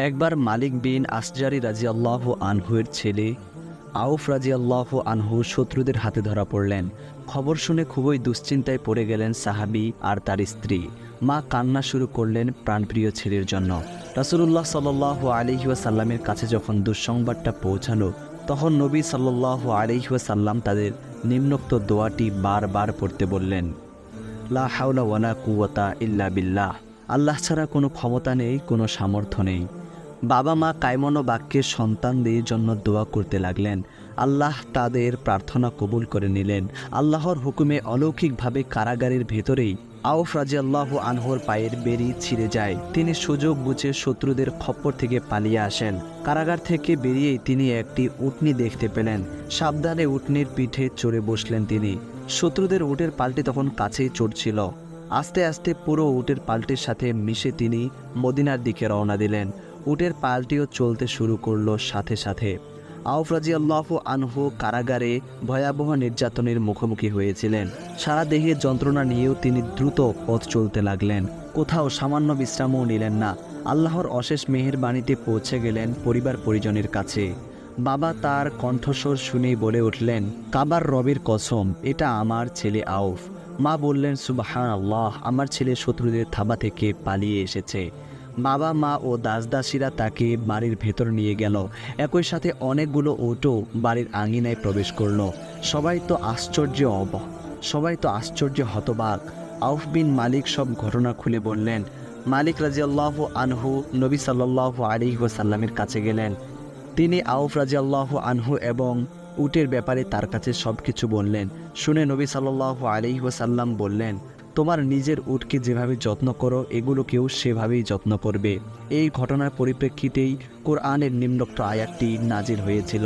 একবার মালিক বিন আসজারি রাজিয়াল্লাহু আনহুর ছেলে আউফ রাজিয়াল্লাহু আনহু শত্রুদের হাতে ধরা পড়লেন। খবর শুনে খুবই দুশ্চিন্তায় পড়ে গেলেন সাহাবী আর তার স্ত্রী। মা কান্না শুরু করলেন প্রাণপ্রিয় ছেলের জন্য। রাসূলুল্লাহ সাল্লাল্লাহু আলাইহি ওয়াসাল্লামের কাছে যখন দুঃসংবাদটা পৌঁছালো, তখন নবী সাল্লাল্লাহু আলাইহি ওয়াসাল্লাম তাদের নিম্নোক্ত দোয়াটি বারবার পড়তে বললেন, লা হাওলা ওয়ালা কুওয়াতা ইল্লা বিল্লাহ। আল্লাহ ছাড়া কোনো ক্ষমতা নেই, কোনো সামর্থ্য নেই। বাবা মা কায়মনো বাক্যে সন্তানদের জন্য দোয়া করতে লাগলেন। আল্লাহ তাদের প্রার্থনা কবুল করে নিলেন। আল্লাহর হুকুমে অলৌকিকভাবে কারাগারের ভেতরেই আউফ রাদিয়াল্লাহু আনহুর পায়ের বেড়ি ছিঁড়ে যায়। তিনি সুযোগ বুঝে শত্রুদের খপ্পর থেকে পালিয়ে আসেন। কারাগার থেকে বেরিয়েই তিনি একটি উটনি দেখতে পেলেন। সাবধানে উটনির পিঠে চড়ে বসলেন তিনি। শত্রুদের উটের পাল্টি তখন কাছেই চড়ছিল। আস্তে আস্তে পুরো উটের পাল্টির সাথে মিশে তিনি মদিনার দিকে রওনা দিলেন। উটের পাল্টিও চলতে শুরু করলো সাথে সাথে। আউফ রাদিয়াল্লাহু আনহু কারাগারে ভয়াবহ নির্যাতনের মুখোমুখি হয়েছিলেন। সারা দেহে যন্ত্রণা নিয়েও তিনি দ্রুত পথ চলতে লাগলেন। কোথাও সামান্য বিশ্রামও নিলেন না। আল্লাহর অশেষ মেহেরবাণীতে পৌঁছে গেলেন পরিবার পরিজনের কাছে। বাবা তার কণ্ঠস্বর শুনেই বলে উঠলেন, কাবার রবের কসম, এটা আমার ছেলে আউফ। মা বললেন, সুবহানাল্লাহ, আমার ছেলে শত্রুদের থাবা থেকে পালিয়ে এসেছে। বাবা মা ও দাসদাসীরা তাকে বাড়ির ভেতর নিয়ে গেল। একই সাথে অনেকগুলো উটও বাড়ির আঙিনায় প্রবেশ করল। সবাই তো আশ্চর্য হতবাক। আউফ বিন মালিক সব ঘটনা খুলে বললেন। মালিক রাদিয়াল্লাহু আনহু নবী সাল্লাল্লাহু আলাইহি ওয়াসাল্লামের কাছে গেলেন। তিনি আউফ রাদিয়াল্লাহু আনহু এবং উটের ব্যাপারে তার কাছে সব কিছু বললেন। শুনে নবী সাল্লাল্লাহু আলাইহি ওয়াসাল্লাম বললেন, তোমার নিজের উটকে যেভাবে যত্ন করো, এগুলোকেও সেভাবেই যত্ন করবে। এই ঘটনার পরিপ্রেক্ষিতেই কোরআনের নিম্নোক্ত আয়াতটি নাজিল হয়েছিল,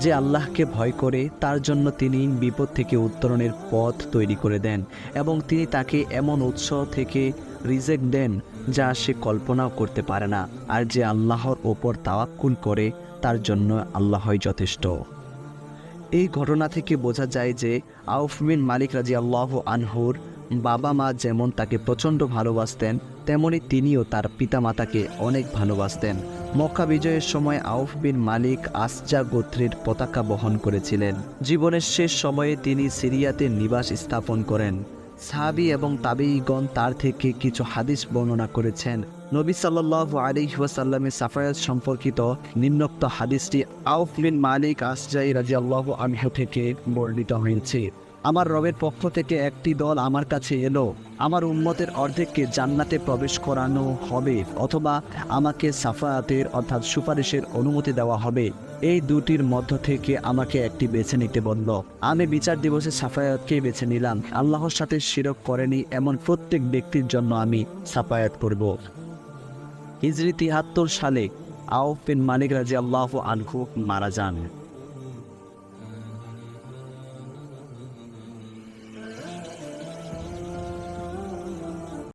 যে আল্লাহকে ভয় করে তার জন্য তিনি বিপদ থেকে উত্তরণের পথ তৈরি করে দেন এবং তিনি তাকে এমন উৎস থেকে রিজেক দেন যা সে কল্পনাও করতে পারে না। আর যে আল্লাহর ওপর তাওয়াক্কুল করে তার জন্য আল্লাহই যথেষ্ট। এই ঘটনা থেকে বোঝা যায় যে আউফ বিন মালিক রাদিয়াল্লাহু আনহুর বাবা মা যেমন তাকে প্রচণ্ড ভালোবাসতেন, তেমনি তিনিও তার পিতামাতাকে অনেক ভালোবাসতেন। মক্কা বিজয়ের সময় আউফ বিন মালিক আসজা গোত্রের পতাকা বহন করেছিলেন। জীবনের শেষ সময়ে তিনি সিরিয়াতে নিবাস স্থাপন করেন। সাহাবী এবং তাবেঈগণ তার থেকে কিছু হাদিস বর্ণনা করেছেন। নবী সাল্লাল্লাহু আলাইহি ওয়াসাল্লামের সাফায়াত সম্পর্কিত নিম্নোক্ত হাদিসটি আউফ বিন মালিক আসজাই রাদিয়াল্লাহু আনহু থেকে বর্ণিত হয়েছে। আমার রবের পক্ষ থেকে একটি দল আমার কাছে এলো। আমার উম্মতের অর্ধেককে জান্নাতে প্রবেশ করানো হবে, অথবা আমাকে সাফায়াতের অর্থাৎ সুপারিশের অনুমতি দেওয়া হবে। এই দুটির মধ্য থেকে আমাকে একটি বেছে নিতে বলল। আমি বিচার দিবসে সাফায়াতকে বেছে নিলাম। আল্লাহর সাথে শিরক করেনি এমন প্রত্যেক ব্যক্তির জন্য আমি সাফায়াত করব। হিজরি ৭৩ সালে আউফ বিন মালিক রাদিয়াল্লাহু আনহু মারা যান।